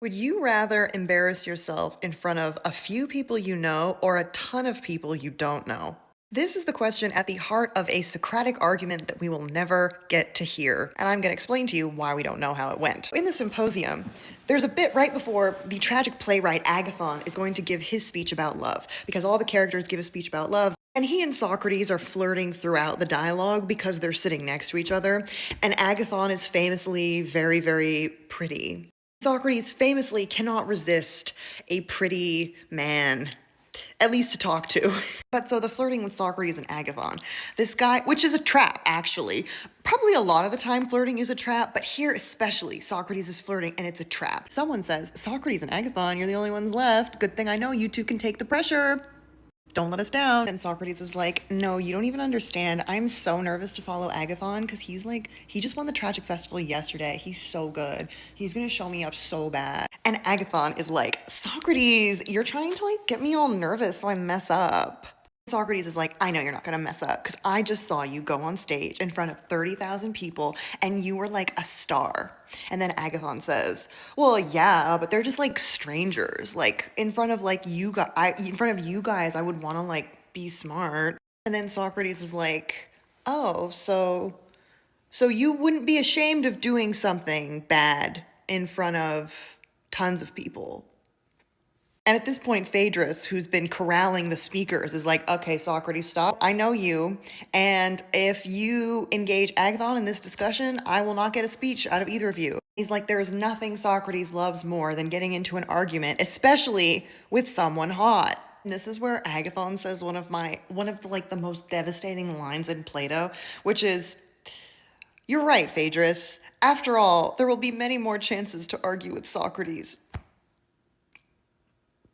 Would you rather embarrass yourself in front of a few people you know or a ton of people you don't know? This is the question at the heart of a Socratic argument that we will never get to hear, and I'm going to explain to you why we don't know how it went. In the symposium, there's a bit right before the tragic playwright Agathon is going to give his speech about love, because all the characters give a speech about love, and he and Socrates are flirting throughout the dialogue because they're sitting next to each other, and Agathon is famously very, very pretty. Socrates famously cannot resist a pretty man, at least to talk to. But so the flirting with Socrates and Agathon, this guy, which is a trap, actually. Probably a lot of the time flirting is a trap, but here especially, Socrates is flirting and it's a trap. Someone says, Socrates and Agathon, you're the only ones left. Good thing I know you two can take the pressure. Don't let us down. And Socrates is like, no, you don't even understand. I'm so nervous to follow Agathon because he just won the Tragic Festival yesterday. He's so good. He's gonna show me up so bad. And Agathon is like, Socrates, you're trying to get me all nervous so I mess up. Socrates is like, I know you're not gonna mess up because I just saw you go on stage in front of 30,000 people and you were like a star. And then Agathon says, well, yeah, but they're just like strangers. Like in front of you guys, I would want to be smart. And then Socrates is like, oh, so you wouldn't be ashamed of doing something bad in front of tons of people. And at this point, Phaedrus, who's been corralling the speakers, is like, okay, Socrates, stop. I know you. And if you engage Agathon in this discussion, I will not get a speech out of either of you. He's like, there is nothing Socrates loves more than getting into an argument, especially with someone hot. And this is where Agathon says one of the most devastating lines in Plato, which is, you're right, Phaedrus. After all, there will be many more chances to argue with Socrates.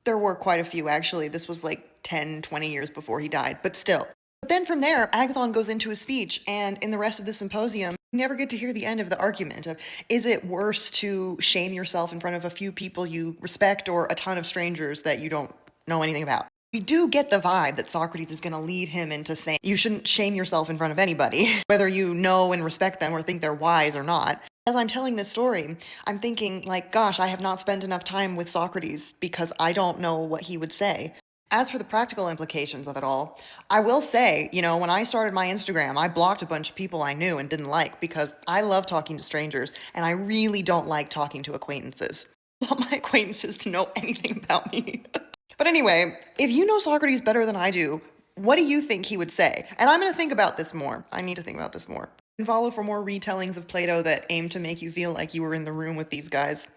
There were quite a few, actually. This was 10, 20 years before he died, but still. But then from there, Agathon goes into his speech, and in the rest of the symposium, you never get to hear the end of the argument of, is it worse to shame yourself in front of a few people you respect or a ton of strangers that you don't know anything about? We do get the vibe that Socrates is going to lead him into saying you shouldn't shame yourself in front of anybody, whether you know and respect them or think they're wise or not. As I'm telling this story, I'm thinking, gosh, I have not spent enough time with Socrates because I don't know what he would say. As for the practical implications of it all, I will say, when I started my Instagram, I blocked a bunch of people I knew and didn't like because I love talking to strangers and I really don't like talking to acquaintances. I want my acquaintances to know anything about me. But anyway, if you know Socrates better than I do, what do you think he would say? And I'm going to think about this more. I need to think about this more. And follow for more retellings of Plato that aim to make you feel like you were in the room with these guys.